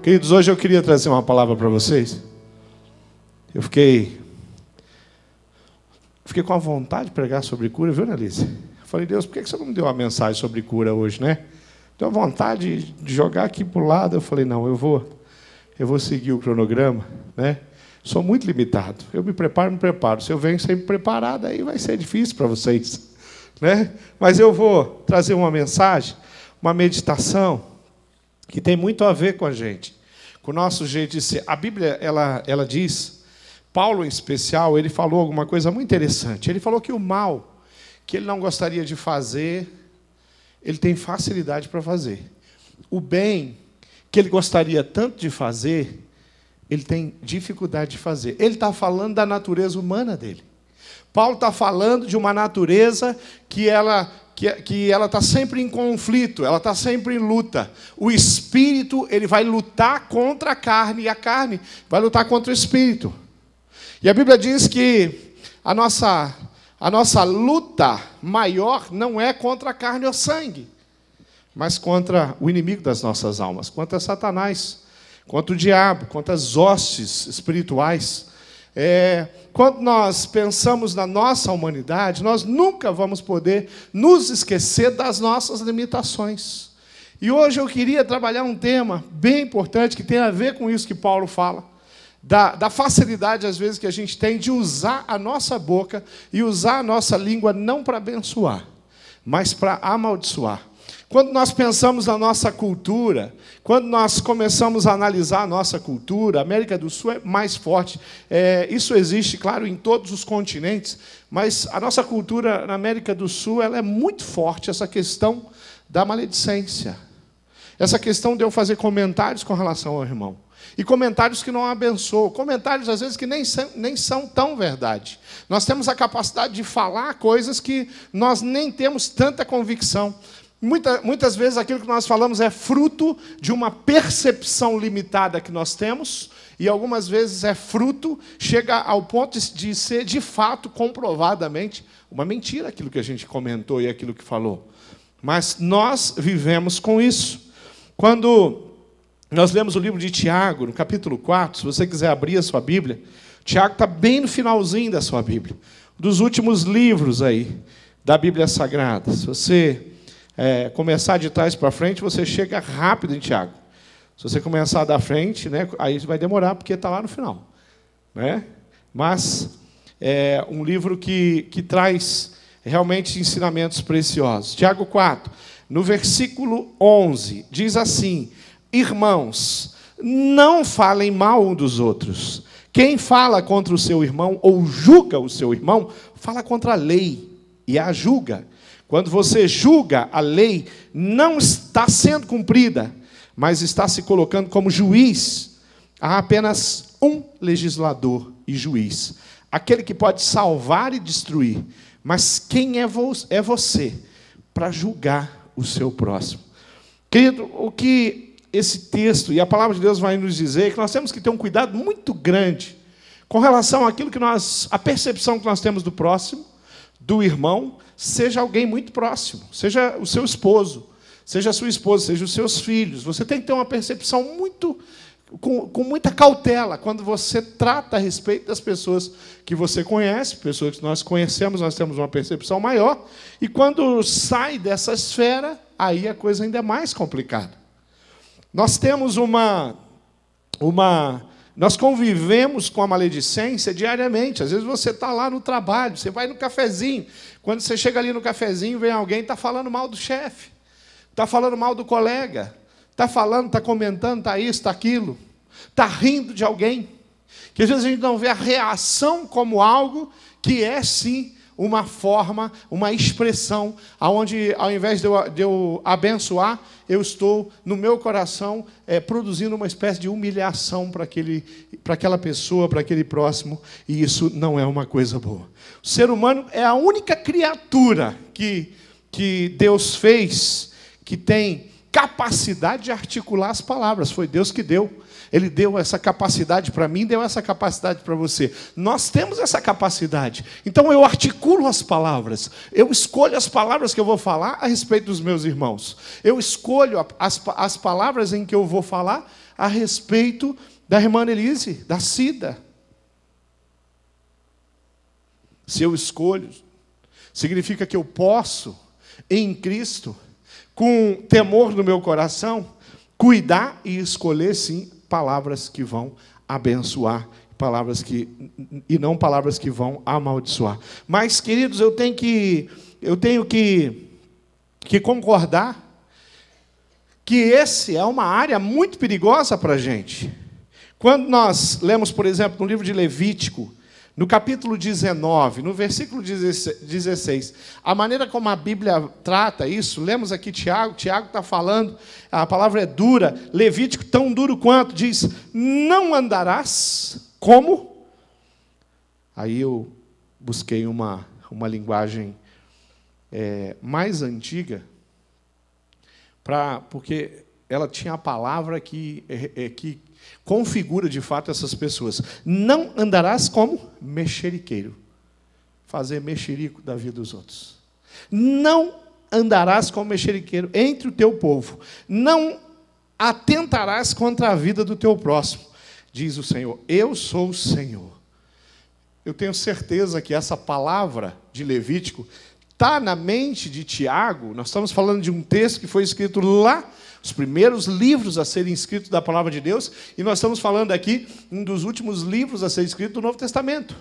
Queridos, hoje eu queria trazer uma palavra para vocês. Eu fiquei com a vontade de pregar sobre cura, viu, Annalise? Eu falei, Deus, por que você não me deu uma mensagem sobre cura hoje, né? Deu a vontade de jogar aqui para o lado. Eu falei, não, eu vou seguir o cronograma, né? Sou muito limitado. Eu me preparo. Se eu venho sempre preparado, aí vai ser difícil para vocês, né? Mas eu vou trazer uma mensagem, uma meditação, que tem muito a ver com a gente, com o nosso jeito de ser. A Bíblia, ela diz, Paulo em especial, ele falou alguma coisa muito interessante. Ele falou que o mal que ele não gostaria de fazer, ele tem facilidade para fazer. O bem que ele gostaria tanto de fazer, ele tem dificuldade de fazer. Ele está falando da natureza humana dele. Paulo está falando de uma natureza que ela está sempre em conflito, ela está sempre em luta. O espírito, ele vai lutar contra a carne, e a carne vai lutar contra o espírito. E a Bíblia diz que a nossa luta maior não é contra a carne ou sangue, mas contra o inimigo das nossas almas, contra Satanás, contra o diabo, contra as hostes espirituais. Quando nós pensamos na nossa humanidade, nós nunca vamos poder nos esquecer das nossas limitações. E hoje eu queria trabalhar um tema bem importante, que tem a ver com isso que Paulo fala, da facilidade, às vezes, que a gente tem de usar a nossa boca e usar a nossa língua não para abençoar, mas para amaldiçoar. Quando nós pensamos na nossa cultura, quando nós começamos a analisar a nossa cultura, a América do Sul é mais forte. Isso existe, claro, em todos os continentes, mas a nossa cultura na América do Sul ela é muito forte, essa questão da maledicência. Essa questão de eu fazer comentários com relação ao irmão. E comentários que não abençoam, comentários, às vezes, que nem são tão verdade. Nós temos a capacidade de falar coisas que nós nem temos tanta convicção. Muitas vezes aquilo que nós falamos é fruto de uma percepção limitada que nós temos, e algumas vezes chega ao ponto de ser, de fato, comprovadamente, uma mentira aquilo que a gente comentou e aquilo que falou. Mas nós vivemos com isso. Quando nós lemos o livro de Tiago, no capítulo 4, se você quiser abrir a sua Bíblia, Tiago está bem no finalzinho da sua Bíblia, dos últimos livros aí da Bíblia Sagrada. Se você começar de trás para frente, você chega rápido em Tiago. Se você começar da frente, né, aí vai demorar, porque está lá no final, né? Mas é um livro que traz realmente ensinamentos preciosos. Tiago 4, no versículo 11, diz assim: irmãos, não falem mal um dos outros. Quem fala contra o seu irmão ou julga o seu irmão, fala contra a lei e a julga. Quando você julga, a lei não está sendo cumprida, mas está se colocando como juiz. Há apenas um legislador e juiz, aquele que pode salvar e destruir. Mas quem é você para julgar o seu próximo? Querido, o que esse texto e a palavra de Deus vai nos dizer é que nós temos que ter um cuidado muito grande com relação àquilo que a percepção que nós temos do próximo, do irmão, seja alguém muito próximo, seja o seu esposo, seja a sua esposa, seja os seus filhos. Você tem que ter uma percepção com muita cautela quando você trata a respeito das pessoas que você conhece, pessoas que nós conhecemos, nós temos uma percepção maior, e quando sai dessa esfera, aí a coisa ainda é mais complicada. Nós temos nós convivemos com a maledicência diariamente. Às vezes você está lá no trabalho, você vai no cafezinho. Quando você chega ali no cafezinho, vem alguém e está falando mal do chefe, está falando mal do colega, está comentando, está isso, está aquilo, está rindo de alguém. Que às vezes a gente não vê a reação como algo que é, sim, uma forma, uma expressão, onde, ao invés de eu abençoar, eu estou, no meu coração, produzindo uma espécie de humilhação para aquela pessoa, para aquele próximo, e isso não é uma coisa boa. O ser humano é a única criatura que Deus fez que tem capacidade de articular as palavras. Foi Deus que deu. Ele deu essa capacidade para mim, deu essa capacidade para você. Nós temos essa capacidade. Então eu articulo as palavras. Eu escolho as palavras que eu vou falar a respeito dos meus irmãos. Eu escolho as palavras em que eu vou falar a a respeito da irmã Elise, da Cida. Se eu escolho, significa que eu posso, em Cristo, com temor no meu coração, cuidar e escolher, sim, palavras que vão abençoar, e não palavras que vão amaldiçoar. Mas, queridos, eu tenho que concordar que essa é uma área muito perigosa para a gente. Quando nós lemos, por exemplo, no livro de Levítico, no capítulo 19, no versículo 16, a maneira como a Bíblia trata isso, lemos aqui Tiago está falando, a palavra é dura, Levítico tão duro quanto, diz, não andarás como? Aí eu busquei uma linguagem mais antiga, porque ela tinha a palavra que configura de fato essas pessoas. Não andarás como mexeriqueiro, fazer mexerico da vida dos outros. Não andarás como mexeriqueiro entre o teu povo. Não atentarás contra a vida do teu próximo, diz o Senhor. Eu sou o Senhor. Eu tenho certeza que essa palavra de Levítico está na mente de Tiago. Nós estamos falando de um texto que foi escrito lá, os primeiros livros a serem escritos da palavra de Deus, e nós estamos falando aqui um dos últimos livros a ser escrito do Novo Testamento.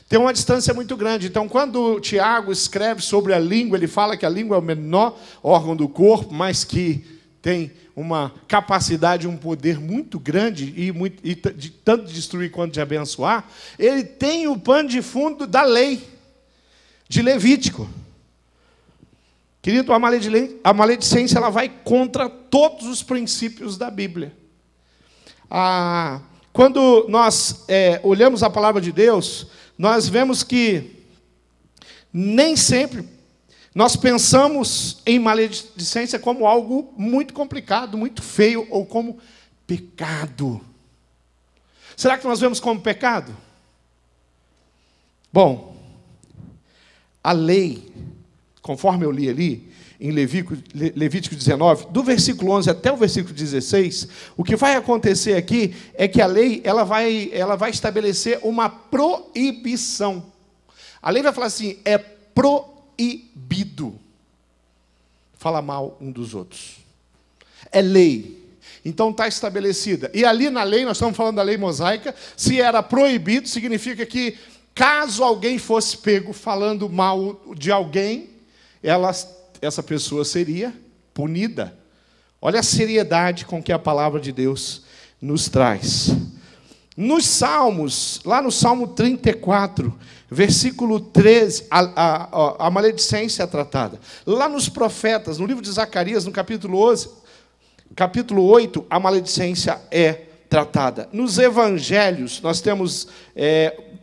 Tem uma distância muito grande. Então, quando Tiago escreve sobre a língua, ele fala que a língua é o menor órgão do corpo, mas que tem uma capacidade, um poder muito grande, e de tanto de destruir quanto de abençoar. Ele tem o pano de fundo da lei de Levítico. Querido, a maledicência ela vai contra todos os princípios da Bíblia. Quando nós olhamos a palavra de Deus, nós vemos que nem sempre nós pensamos em maledicência como algo muito complicado, muito feio, ou como pecado. Será que nós vemos como pecado? Bom, a lei, conforme eu li ali, em Levítico 19, do versículo 11 até o versículo 16, o que vai acontecer aqui é que a lei ela vai estabelecer uma proibição. A lei vai falar assim, é proibido falar mal um dos outros. É lei. Então está estabelecida. E ali na lei, nós estamos falando da lei mosaica, se era proibido, significa que caso alguém fosse pego falando mal de alguém, essa pessoa seria punida. Olha a seriedade com que a palavra de Deus nos traz. Nos Salmos, lá no Salmo 34, versículo 13, a maledicência é tratada. Lá nos profetas, no livro de Zacarias, no capítulo 8, a maledicência é tratada. Nos evangelhos, nós temos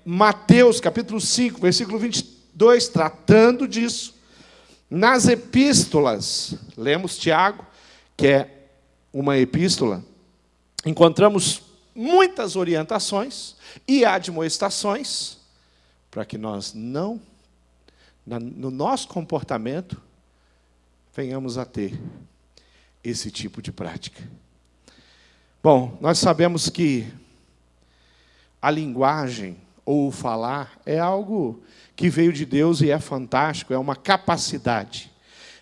Mateus, capítulo 5, versículo 22, tratando disso. Nas epístolas, lemos Tiago, que é uma epístola, encontramos muitas orientações e admoestações para que nós no nosso comportamento, venhamos a ter esse tipo de prática. Bom, nós sabemos que a linguagem ou o falar é algo que veio de Deus e é fantástico, é uma capacidade.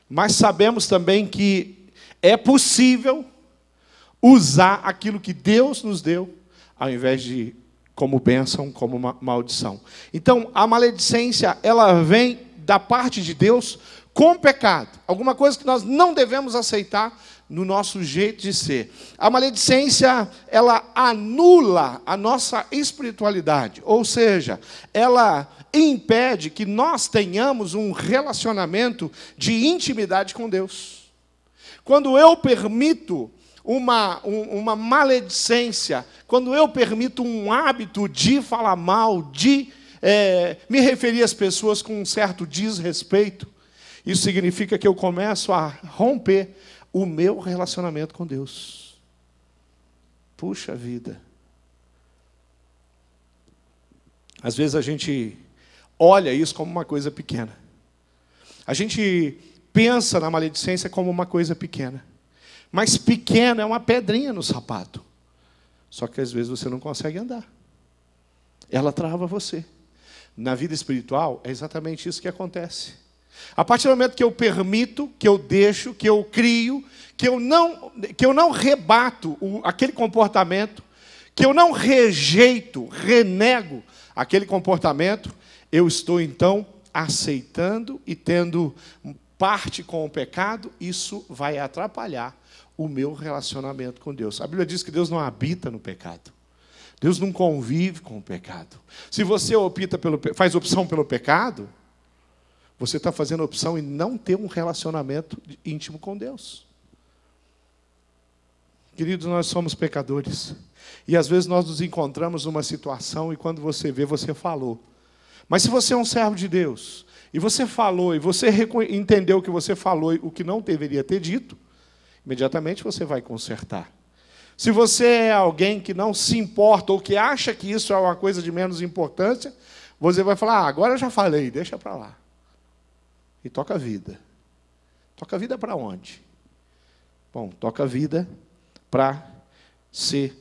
Mas sabemos também que é possível usar aquilo que Deus nos deu, ao invés de como bênção, como uma maldição. Então, a maledicência, ela vem da parte de Deus com pecado. Alguma coisa que nós não devemos aceitar no nosso jeito de ser. A maledicência, ela anula a nossa espiritualidade. Ou seja, ela impede que nós tenhamos um relacionamento de intimidade com Deus. Quando eu permito uma maledicência, quando eu permito um hábito de falar mal, de me referir às pessoas com um certo desrespeito, isso significa que eu começo a romper o meu relacionamento com Deus. Puxa vida. Às vezes a gente olha isso como uma coisa pequena. A gente pensa na maledicência como uma coisa pequena. Mas pequeno é uma pedrinha no sapato. Só que às vezes você não consegue andar. Ela trava você. Na vida espiritual, é exatamente isso que acontece. A partir do momento que eu permito, que eu deixo, que eu crio, que eu não rebato aquele comportamento, que eu não rejeito, renego aquele comportamento, eu estou então aceitando e tendo parte com o pecado, isso vai atrapalhar o meu relacionamento com Deus. A Bíblia diz que Deus não habita no pecado. Deus não convive com o pecado. Se você faz opção pelo pecado, você está fazendo opção em não ter um relacionamento íntimo com Deus. Queridos, nós somos pecadores. E às vezes nós nos encontramos numa situação e quando você vê, você falou. Mas se você é um servo de Deus, e você falou, e você entendeu o que você falou e o que não deveria ter dito, imediatamente você vai consertar. Se você é alguém que não se importa ou que acha que isso é uma coisa de menos importância, você vai falar, agora eu já falei, deixa para lá. E toca a vida. Toca a vida para onde? Bom, toca a vida para ser,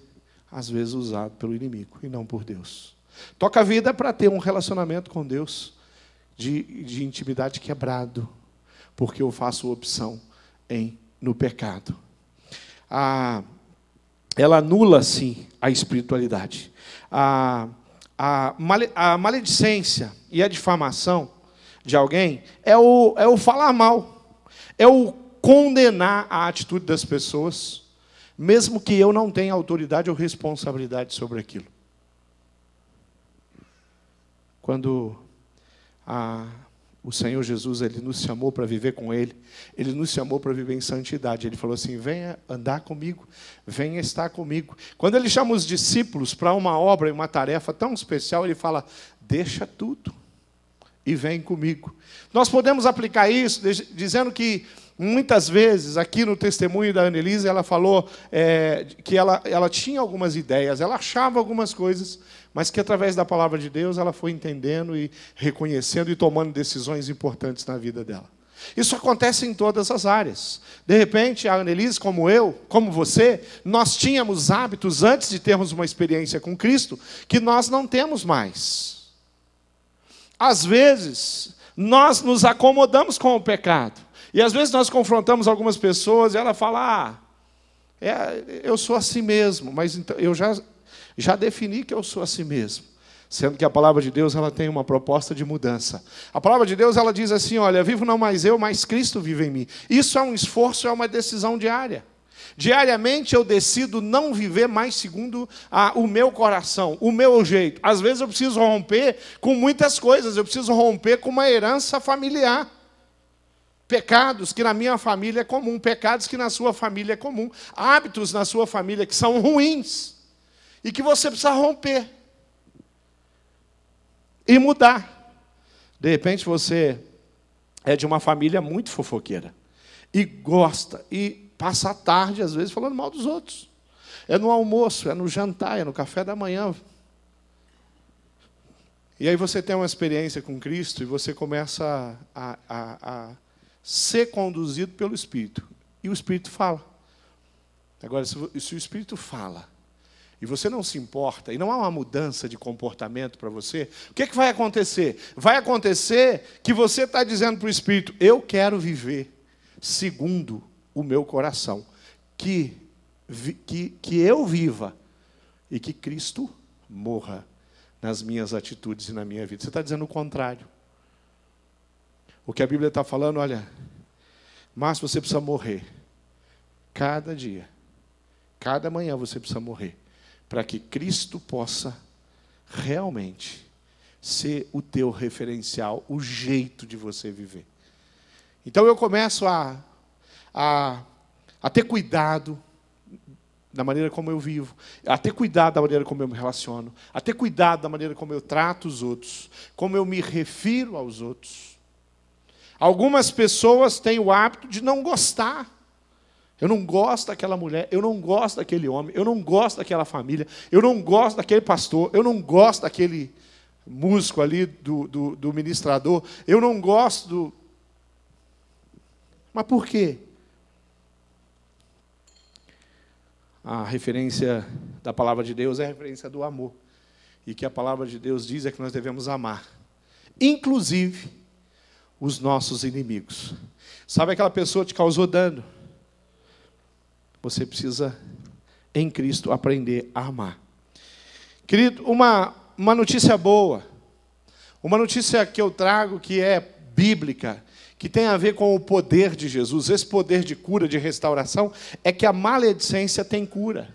às vezes, usado pelo inimigo e não por Deus. Toca a vida para ter um relacionamento com Deus de intimidade quebrado, porque eu faço opção no pecado. Ela anula, sim, a espiritualidade. A maledicência e a difamação de alguém é o falar mal, é o condenar a atitude das pessoas, mesmo que eu não tenha autoridade ou responsabilidade sobre aquilo. Quando o Senhor Jesus ele nos chamou para viver com Ele, Ele nos chamou para viver em santidade. Ele falou assim, venha andar comigo, venha estar comigo. Quando Ele chama os discípulos para uma obra e uma tarefa tão especial, Ele fala, deixa tudo e vem comigo. Nós podemos aplicar isso dizendo que, muitas vezes, aqui no testemunho da Annelise, ela falou que ela tinha algumas ideias, ela achava algumas coisas, mas que através da palavra de Deus ela foi entendendo e reconhecendo e tomando decisões importantes na vida dela. Isso acontece em todas as áreas. De repente, a Annelise, como eu, como você, nós tínhamos hábitos antes de termos uma experiência com Cristo que nós não temos mais. Às vezes, nós nos acomodamos com o pecado. E às vezes nós confrontamos algumas pessoas e ela fala, eu sou assim mesmo, mas então, eu já defini que eu sou assim mesmo. Sendo que a palavra de Deus ela tem uma proposta de mudança. A palavra de Deus ela diz assim, olha, vivo não mais eu, mas Cristo vive em mim. Isso é um esforço, é uma decisão diária. Diariamente eu decido não viver mais segundo o meu coração, o meu jeito. Às vezes eu preciso romper com muitas coisas, eu preciso romper com uma herança familiar. Pecados que na minha família é comum, pecados que na sua família é comum, hábitos na sua família que são ruins e que você precisa romper e mudar. De repente você é de uma família muito fofoqueira e gosta e passa a tarde, às vezes, falando mal dos outros. É no almoço, é no jantar, é no café da manhã. E aí você tem uma experiência com Cristo e você começa a ser conduzido pelo Espírito. E o Espírito fala. Agora, se o Espírito fala, e você não se importa, e não há uma mudança de comportamento para você, o que vai acontecer? Vai acontecer que você está dizendo para o Espírito, eu quero viver segundo o meu coração, que eu viva e que Cristo morra nas minhas atitudes e na minha vida. Você está dizendo o contrário. O que a Bíblia está falando, olha, mas você precisa morrer. Cada dia, cada manhã você precisa morrer, para que Cristo possa realmente ser o teu referencial, o jeito de você viver. Então eu começo a ter cuidado da maneira como eu vivo, a ter cuidado da maneira como eu me relaciono, a ter cuidado da maneira como eu trato os outros, como eu me refiro aos outros. Algumas pessoas têm o hábito de não gostar. Eu não gosto daquela mulher, eu não gosto daquele homem, eu não gosto daquela família, eu não gosto daquele pastor, eu não gosto daquele músico ali, do ministrador, eu não gosto do... Mas por quê? a referência da palavra de Deus é a referência do amor. E que a palavra de Deus diz é que nós devemos amar, inclusive os nossos inimigos. Sabe aquela pessoa que te causou dano? Você precisa, em Cristo, aprender a amar. Querido, uma notícia boa, uma notícia que eu trago que é bíblica, que tem a ver com o poder de Jesus, esse poder de cura, de restauração, é que a maledicência tem cura.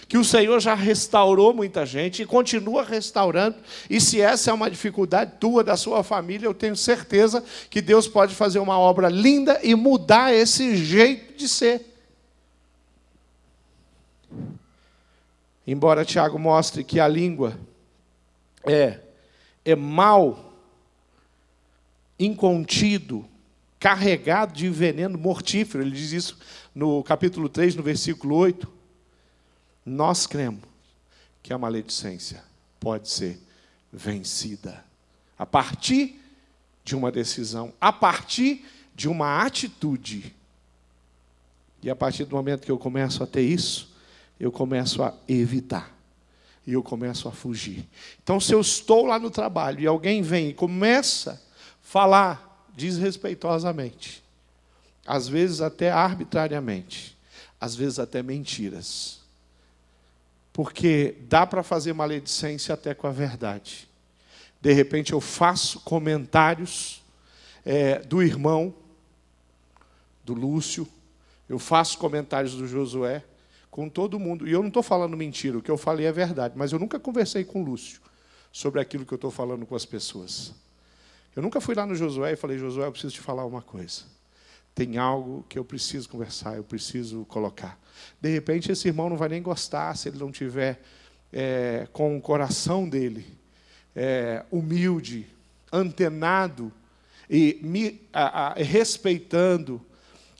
Que o Senhor já restaurou muita gente e continua restaurando. E se essa é uma dificuldade tua, da sua família, eu tenho certeza que Deus pode fazer uma obra linda e mudar esse jeito de ser. Embora Tiago mostre que a língua é mal, incontido, carregado de veneno mortífero, ele diz isso no capítulo 3, no versículo 8, nós cremos que a maledicência pode ser vencida a partir de uma decisão, a partir de uma atitude. E a partir do momento que eu começo a ter isso, eu começo a evitar. E eu começo a fugir. Então, se eu estou lá no trabalho e alguém vem e começa a falar desrespeitosamente, às vezes até arbitrariamente, às vezes até mentiras, porque dá para fazer maledicência até com a verdade. De repente eu faço comentários do irmão, do Lúcio, eu faço comentários do Josué, com todo mundo. E eu não estou falando mentira, o que eu falei é verdade, mas eu nunca conversei com o Lúcio sobre aquilo que eu estou falando com as pessoas. Eu nunca fui lá no Josué e falei, Josué, eu preciso te falar uma coisa. Tem algo que eu preciso conversar, eu preciso colocar. De repente, esse irmão não vai nem gostar se ele não tiver com o coração dele humilde, antenado e respeitando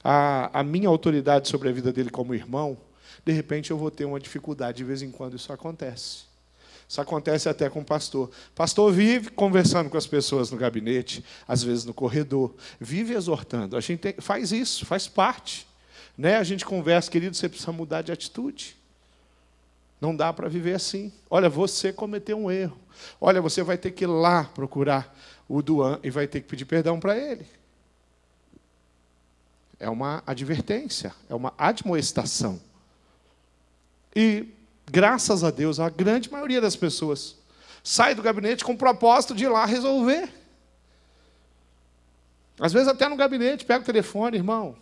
a minha autoridade sobre a vida dele como irmão. De repente, eu vou ter uma dificuldade. De vez em quando isso acontece. Isso acontece até com o pastor. O pastor vive conversando com as pessoas no gabinete, às vezes no corredor, vive exortando. A gente faz isso, faz parte. Né? A gente conversa, querido, você precisa mudar de atitude. Não dá para viver assim. Olha, você cometeu um erro. Olha, você vai ter que ir lá procurar o Duan e vai ter que pedir perdão para ele. É uma advertência, é uma admoestação. E, graças a Deus, a grande maioria das pessoas sai do gabinete com o propósito de ir lá resolver. Às vezes até no gabinete, pega o telefone, irmão.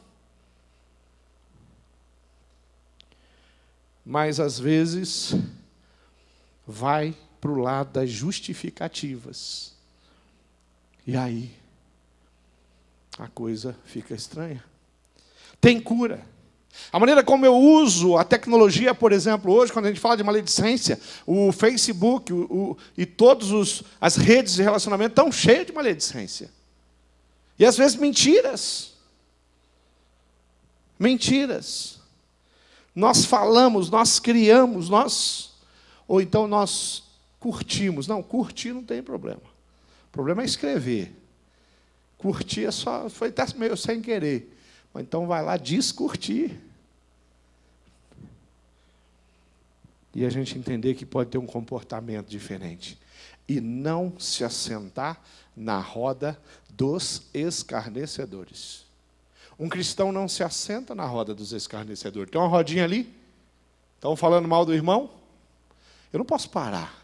Mas, às vezes, vai para o lado das justificativas. E aí, a coisa fica estranha. Tem cura. A maneira como eu uso a tecnologia, por exemplo, hoje, quando a gente fala de maledicência, o Facebook e todas as redes de relacionamento estão cheias de maledicência. E, às vezes, mentiras. Mentiras. Nós falamos, nós criamos, ou então nós curtimos. Não, curtir não tem problema. O problema é escrever. Curtir foi até meio sem querer. Mas então vai lá descurtir. E a gente entender que pode ter um comportamento diferente. E não se assentar na roda dos escarnecedores. Um cristão não se assenta na roda dos escarnecedores. Tem uma rodinha ali? Estão falando mal do irmão? Eu não posso parar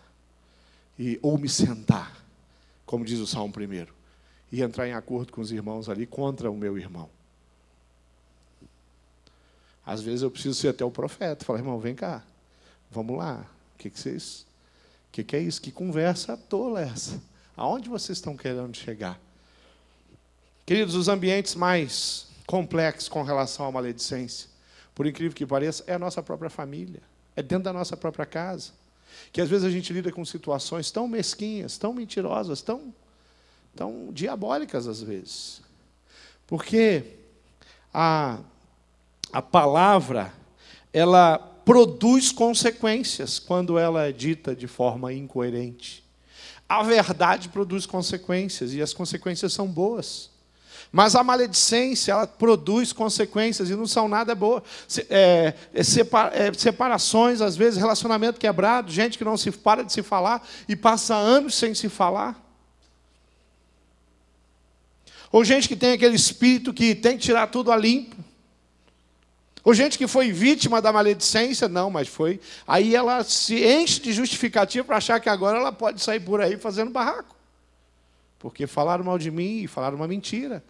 ou me sentar, como diz o Salmo 1, e entrar em acordo com os irmãos ali contra o meu irmão. Às vezes eu preciso ser até o profeta. Falar, irmão, vem cá, vamos lá. O que é isso? Que conversa tola essa? Aonde vocês estão querendo chegar? Queridos, os ambientes mais complexos com relação à maledicência, por incrível que pareça, é a nossa própria família. É dentro da nossa própria casa. Que às vezes a gente lida com situações tão mesquinhas, tão mentirosas, tão diabólicas às vezes. Porque a palavra, ela produz consequências quando ela é dita de forma incoerente. A verdade produz consequências, e as consequências são boas. Mas a maledicência, ela produz consequências e não são nada boas. Separações, às vezes, relacionamento quebrado, gente que não se para de se falar e passa anos sem se falar. Ou gente que tem aquele espírito que tem que tirar tudo a limpo. Ou gente que foi vítima da maledicência, não, mas foi. Aí ela se enche de justificativa para achar que agora ela pode sair por aí fazendo barraco. Porque falaram mal de mim e falaram uma mentira.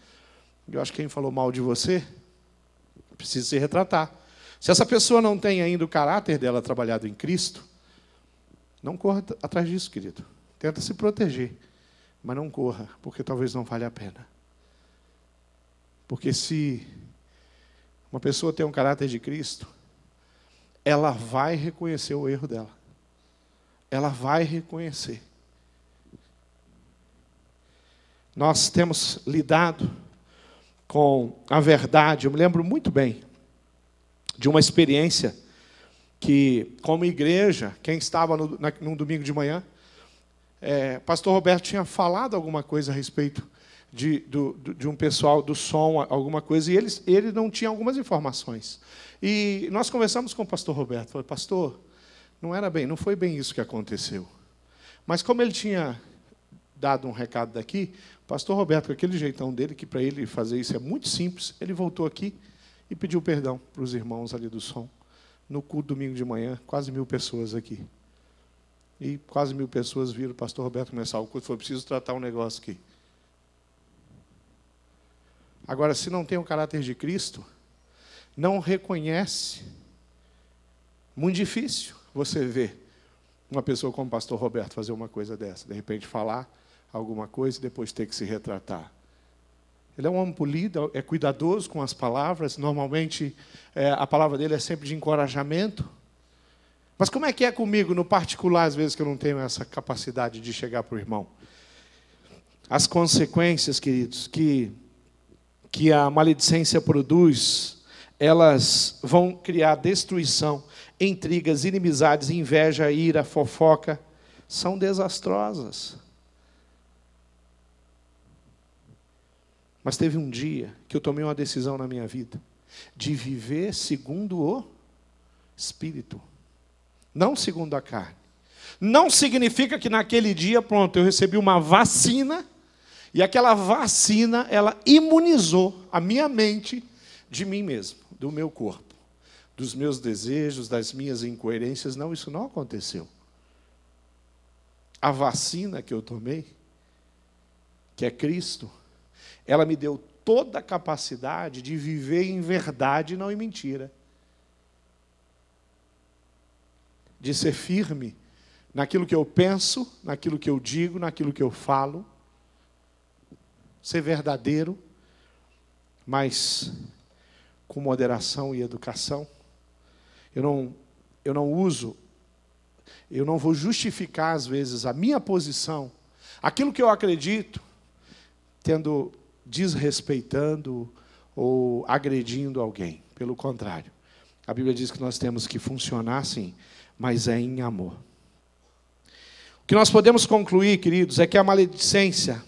Eu acho que quem falou mal de você precisa se retratar. Se essa pessoa não tem ainda o caráter dela trabalhado em Cristo, não corra atrás disso, querido. Tenta se proteger, mas não corra, porque talvez não valha a pena. Porque se uma pessoa tem um caráter de Cristo, ela vai reconhecer o erro dela. Ela vai reconhecer. Nós temos lidado com a verdade. Eu me lembro muito bem de uma experiência que, como igreja, quem estava num domingo de manhã, pastor Roberto tinha falado alguma coisa a respeito de um pessoal do som, alguma coisa, e ele não tinha algumas informações. E nós conversamos com o pastor Roberto. Falei, pastor, não foi bem isso que aconteceu. Mas como ele tinha dado um recado daqui, o pastor Roberto, com aquele jeitão dele, que para ele fazer isso é muito simples, ele voltou aqui e pediu perdão para os irmãos ali do som. No culto domingo de manhã, quase 1000 pessoas aqui. E quase 1000 pessoas viram o pastor Roberto começar o culto. Foi preciso tratar um negócio aqui. Agora, se não tem o caráter de Cristo, não reconhece. Muito difícil você ver uma pessoa como o pastor Roberto fazer uma coisa dessa. De repente falar alguma coisa e depois ter que se retratar. Ele é um homem polido, é cuidadoso com as palavras. Normalmente, a palavra dele é sempre de encorajamento. Mas como é que é comigo, no particular, às vezes que eu não tenho essa capacidade de chegar para o irmão? As consequências, queridos, que a maledicência produz, elas vão criar destruição, intrigas, inimizades, inveja, ira, fofoca, são desastrosas. Mas teve um dia que eu tomei uma decisão na minha vida, de viver segundo o Espírito, não segundo a carne. Não significa que naquele dia, pronto, eu recebi uma vacina, e aquela vacina, ela imunizou a minha mente de mim mesmo, do meu corpo, dos meus desejos, das minhas incoerências. Não, isso não aconteceu. A vacina que eu tomei, que é Cristo, ela me deu toda a capacidade de viver em verdade e não em mentira. De ser firme naquilo que eu penso, naquilo que eu digo, naquilo que eu falo. Ser verdadeiro, mas com moderação e educação. Eu não vou justificar, às vezes, a minha posição, aquilo que eu acredito, desrespeitando ou agredindo alguém. Pelo contrário, a Bíblia diz que nós temos que funcionar assim, mas é em amor. O que nós podemos concluir, queridos, é que a maledicência,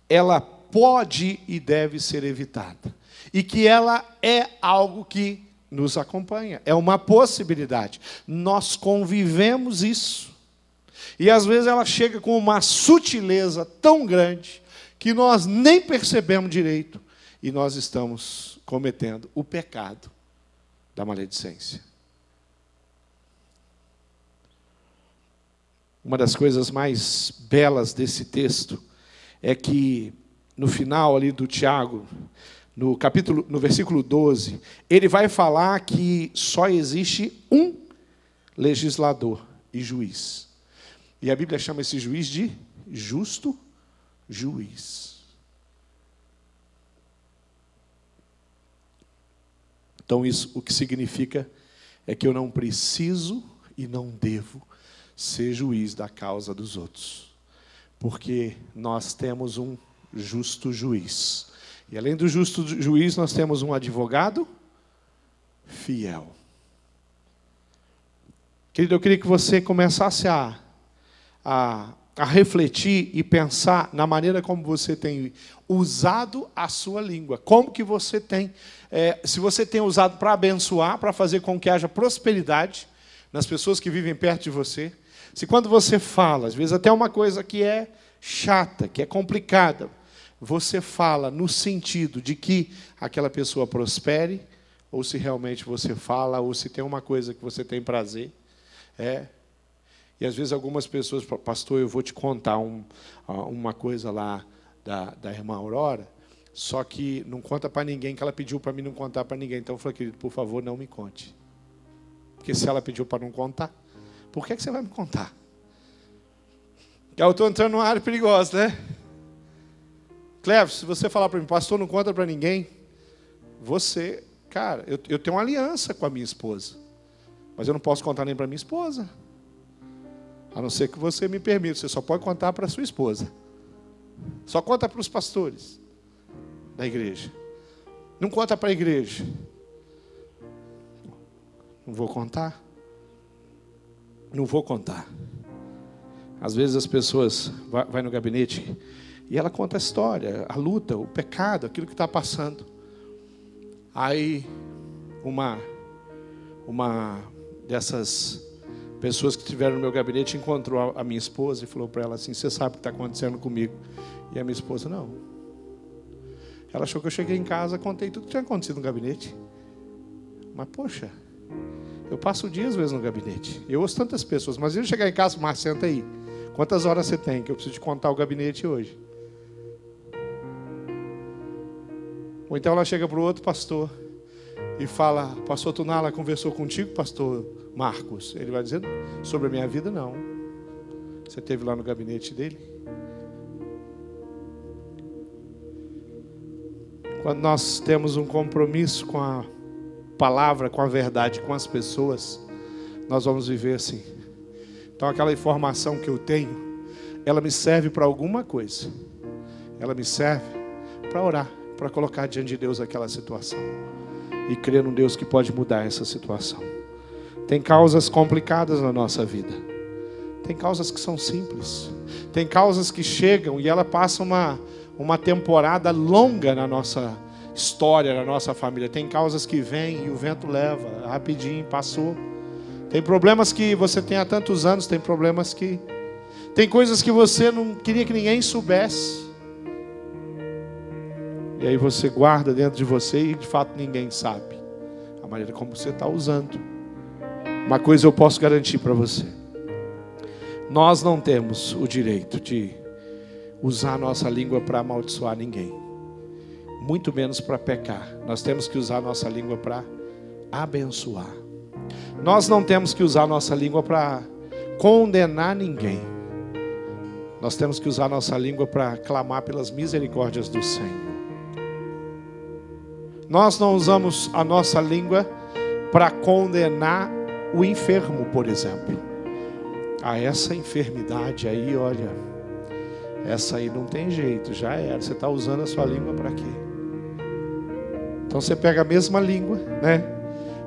ela pode e deve ser evitada. E que ela é algo que nos acompanha. É uma possibilidade. Nós convivemos isso. E às vezes ela chega com uma sutileza tão grande que nós nem percebemos direito. E nós estamos cometendo o pecado da maledicência. Uma das coisas mais belas desse texto é que no final ali do Tiago, no versículo 12, ele vai falar que só existe um legislador e juiz. E a Bíblia chama esse juiz de justo juiz. Então, isso o que significa é que eu não preciso e não devo ser juiz da causa dos outros. Porque nós temos um justo juiz. E além do justo juiz, nós temos um advogado fiel. Querido, eu queria que você começasse a a refletir e pensar na maneira como você tem usado a sua língua. Como que você tem, se você tem usado para abençoar, para fazer com que haja prosperidade nas pessoas que vivem perto de você. Se quando você fala, às vezes até uma coisa que é chata, que é complicada, você fala no sentido de que aquela pessoa prospere, ou se realmente você fala, ou se tem uma coisa que você tem prazer. E às vezes algumas pessoas falam, pastor, eu vou te contar uma coisa lá da irmã Aurora, só que não conta para ninguém, que ela pediu para mim não contar para ninguém. Então eu falei, querido, por favor, não me conte. Porque se ela pediu para não contar, por que você vai me contar? Eu estou entrando numa área perigosa, né? Cleves, se você falar para mim, pastor, não conta para ninguém, você, cara, eu tenho uma aliança com a minha esposa, mas eu não posso contar nem para minha esposa. A não ser que você me permita, você só pode contar para a sua esposa. Só conta para os pastores da igreja. Não conta para a igreja. Não vou contar. Não vou contar. Às vezes as pessoas vai no gabinete e ela conta a história, a luta, o pecado, aquilo que está passando. Aí uma dessas pessoas que estiveram no meu gabinete encontrou a minha esposa e falou para ela assim, você sabe o que está acontecendo comigo? E a minha esposa, não. Ela achou que eu cheguei em casa, contei tudo que tinha acontecido no gabinete. Mas, poxa, eu passo dias, às vezes, no gabinete. Eu ouço tantas pessoas, mas eu chegar em casa, Márcio, senta aí. Quantas horas você tem? Que eu preciso te contar o gabinete hoje. Ou então ela chega para o outro pastor e fala, pastor Tunala conversou contigo, pastor Marcos? Ele vai dizer, sobre a minha vida, não. Você esteve lá no gabinete dele? Quando nós temos um compromisso com a palavra, com a verdade, com as pessoas, nós vamos viver assim. Então aquela informação que eu tenho, ela me serve para alguma coisa. Ela me serve para orar, para colocar diante de Deus aquela situação. E crer num Deus que pode mudar essa situação. Tem causas complicadas na nossa vida. Tem causas que são simples. Tem causas que chegam e ela passa uma temporada longa na nossa história, na nossa família. Tem causas que vêm e o vento leva, rapidinho, passou. Tem problemas que você tem há tantos anos, tem problemas que... Tem coisas que você não queria que ninguém soubesse. E aí você guarda dentro de você e de fato ninguém sabe a maneira como você está usando. Uma coisa eu posso garantir para você. Nós não temos o direito de usar a nossa língua para amaldiçoar ninguém. Muito menos para pecar. Nós temos que usar a nossa língua para abençoar. Nós não temos que usar a nossa língua para condenar ninguém. Nós temos que usar a nossa língua para clamar pelas misericórdias do Senhor. Nós não usamos a nossa língua para condenar o enfermo, por exemplo. Essa enfermidade aí, olha, essa aí não tem jeito, já era. Você está usando a sua língua para quê? Então você pega a mesma língua, né?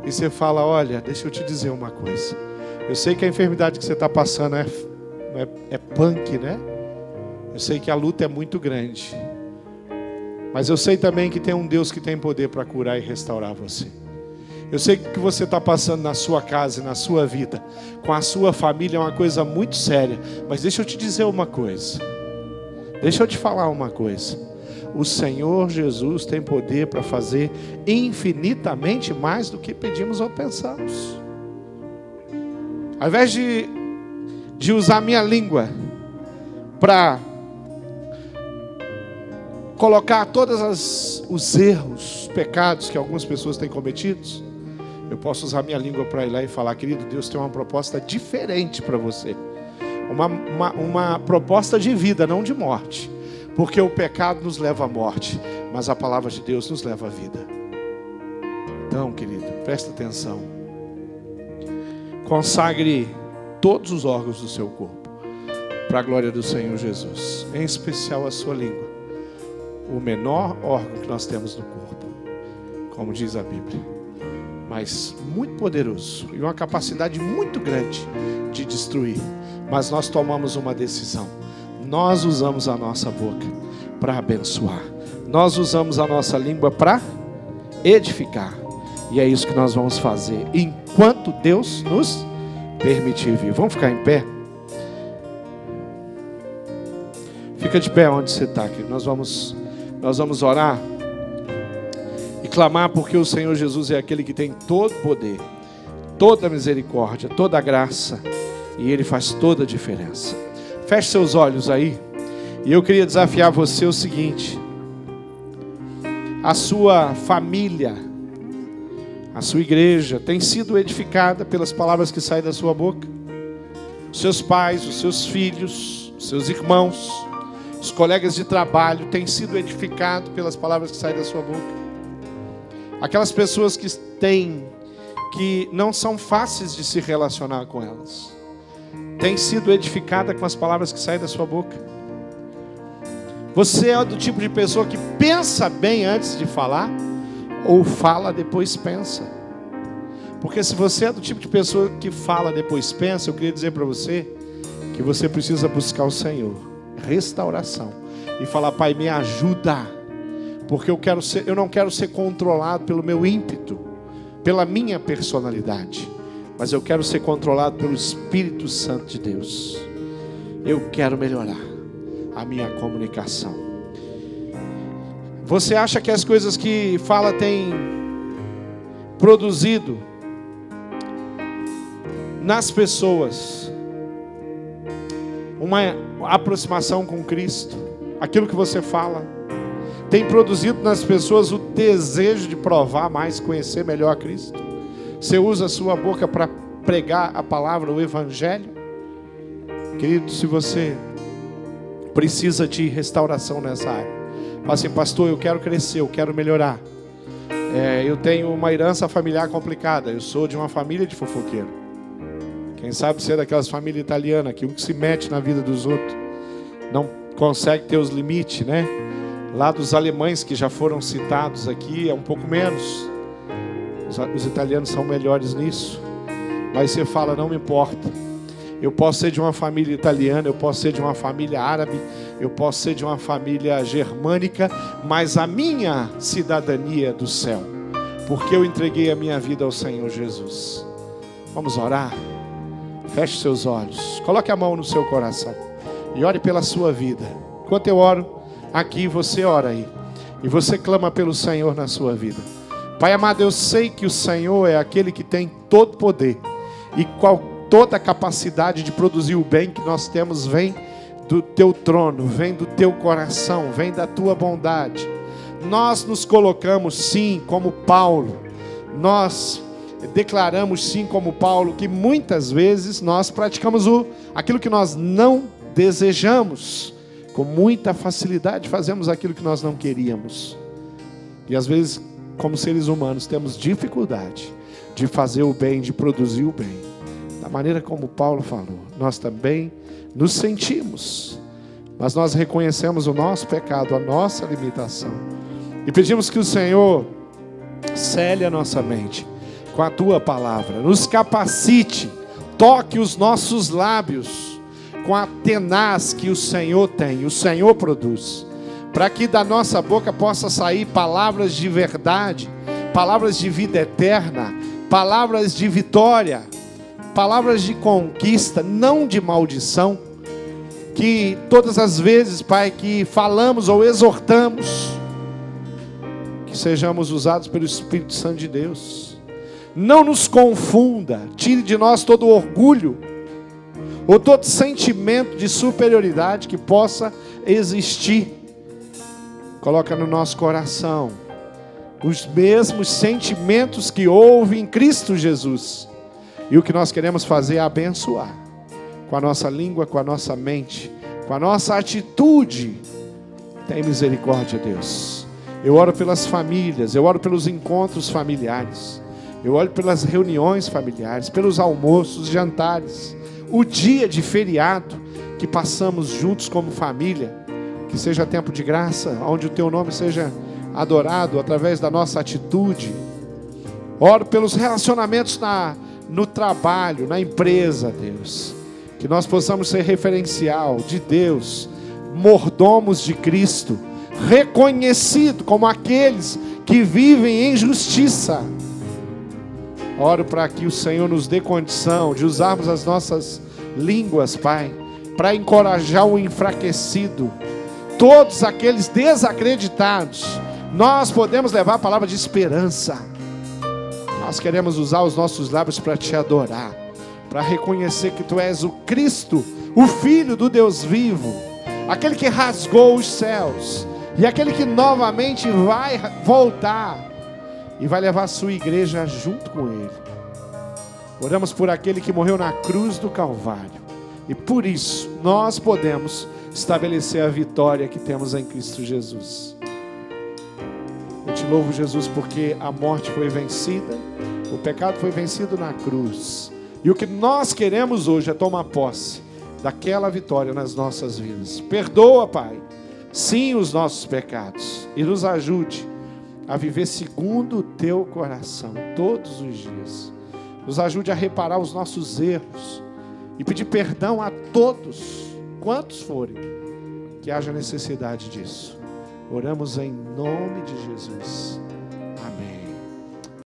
E você fala, olha, deixa eu te dizer uma coisa. Eu sei que a enfermidade que você está passando é punk, né? Eu sei que a luta é muito grande. Mas eu sei também que tem um Deus que tem poder para curar e restaurar você. Eu sei que o que você está passando na sua casa e na sua vida, com a sua família, é uma coisa muito séria. Mas deixa eu te dizer uma coisa. Deixa eu te falar uma coisa. O Senhor Jesus tem poder para fazer infinitamente mais do que pedimos ou pensamos. Ao invés de usar minha língua para colocar todos os erros, os pecados que algumas pessoas têm cometidos, eu posso usar minha língua para ir lá e falar, querido, Deus tem uma proposta diferente para você. Uma proposta de vida, não de morte. Porque o pecado nos leva à morte, mas a palavra de Deus nos leva à vida. Então, querido, presta atenção. Consagre todos os órgãos do seu corpo para a glória do Senhor Jesus. Em especial a sua língua. O menor órgão que nós temos no corpo, como diz a Bíblia. Mas muito poderoso e uma capacidade muito grande de destruir. Mas nós tomamos uma decisão. Nós usamos a nossa boca para abençoar. Nós usamos a nossa língua para edificar. E é isso que nós vamos fazer enquanto Deus nos permitir vir. Vamos ficar em pé? Fica de pé onde você está, querido. Nós vamos orar e clamar, porque o Senhor Jesus é aquele que tem todo poder, toda misericórdia, toda graça, e Ele faz toda a diferença. Feche seus olhos aí. E eu queria desafiar você o seguinte: a sua família, a sua igreja tem sido edificada pelas palavras que saem da sua boca? Os seus pais, os seus filhos, os seus irmãos, os colegas de trabalho têm sido edificados pelas palavras que saem da sua boca? Aquelas pessoas que não são fáceis de se relacionar com elas, têm sido edificadas com as palavras que saem da sua boca? Você é do tipo de pessoa que pensa bem antes de falar, ou fala depois pensa? Porque se você é do tipo de pessoa que fala depois pensa, eu queria dizer para você que você precisa buscar o Senhor, restauração, e falar: Pai, me ajuda, porque eu não quero ser controlado pelo meu ímpeto, pela minha personalidade, mas eu quero ser controlado pelo Espírito Santo de Deus. Eu quero melhorar a minha comunicação. Você acha que as coisas que fala têm produzido nas pessoas uma aproximação com Cristo? Aquilo que você fala tem produzido nas pessoas o desejo de provar mais, conhecer melhor a Cristo? Você usa a sua boca para pregar a palavra, o Evangelho? Querido, se você precisa de restauração nessa área, fala assim: pastor, eu quero crescer, eu quero melhorar. Eu tenho uma herança familiar complicada, eu sou de uma família de fofoqueiro. Quem sabe ser daquelas famílias italianas que um se mete na vida dos outros, não consegue ter os limites, né? Lá dos alemães que já foram citados aqui, é um pouco menos. Os italianos são melhores nisso. Mas você fala: não me importa. Eu posso ser de uma família italiana, eu posso ser de uma família árabe, eu posso ser de uma família germânica, mas a minha cidadania é do céu, porque eu entreguei a minha vida ao Senhor Jesus. Vamos orar? Feche seus olhos, coloque a mão no seu coração e ore pela sua vida. Enquanto eu oro aqui, você ora aí, e você clama pelo Senhor na sua vida. Pai amado, eu sei que o Senhor é aquele que tem todo poder, e toda a capacidade de produzir o bem que nós temos vem do teu trono, vem do teu coração, vem da tua bondade. Nós nos colocamos sim como Paulo, nós declaramos sim como Paulo que muitas vezes nós praticamos aquilo que nós não desejamos, com muita facilidade fazemos aquilo que nós não queríamos, e às vezes, como seres humanos, temos dificuldade de fazer o bem, de produzir o bem. Da maneira como Paulo falou, nós também nos sentimos, mas nós reconhecemos o nosso pecado, a nossa limitação, e pedimos que o Senhor cele a nossa mente com a tua palavra, nos capacite, toque os nossos lábios com a tenaz que o Senhor tem, o Senhor produz, para que da nossa boca possa sair palavras de verdade, palavras de vida eterna, palavras de vitória, palavras de conquista, não de maldição. Que todas as vezes, Pai, que falamos ou exortamos, que sejamos usados pelo Espírito Santo de Deus. Não nos confunda, tire de nós todo orgulho, ou todo sentimento de superioridade que possa existir. Coloca no nosso coração os mesmos sentimentos que houve em Cristo Jesus. E o que nós queremos fazer é abençoar, com a nossa língua, com a nossa mente, com a nossa atitude. Tem misericórdia, Deus. Eu oro pelas famílias, eu oro pelos encontros familiares, eu oro pelas reuniões familiares, pelos almoços, jantares, o dia de feriado que passamos juntos como família. Que seja tempo de graça, onde o teu nome seja adorado através da nossa atitude. Oro pelos relacionamentos no trabalho, na empresa, Deus. Que nós possamos ser referencial de Deus mordomos de Cristo, reconhecidos como aqueles que vivem em justiça. Oro para que o Senhor nos dê condição de usarmos as nossas línguas, Pai, para encorajar o enfraquecido, todos aqueles desacreditados. Nós podemos levar a palavra de esperança. Nós queremos usar os nossos lábios para te adorar, para reconhecer que Tu és o Cristo, o Filho do Deus vivo, aquele que rasgou os céus, e aquele que novamente vai voltar e vai levar a sua igreja junto com Ele. Oramos por aquele que morreu na cruz do Calvário, e por isso nós podemos estabelecer a vitória que temos em Cristo Jesus. Eu te louvo, Jesus, porque a morte foi vencida, o pecado foi vencido na cruz, e o que nós queremos hoje é tomar posse daquela vitória nas nossas vidas. Perdoa, Pai, sim, os nossos pecados, e nos ajude a viver segundo o Teu coração todos os dias. Nos ajude a reparar os nossos erros e pedir perdão a todos, quantos forem, que haja necessidade disso. Oramos em nome de Jesus.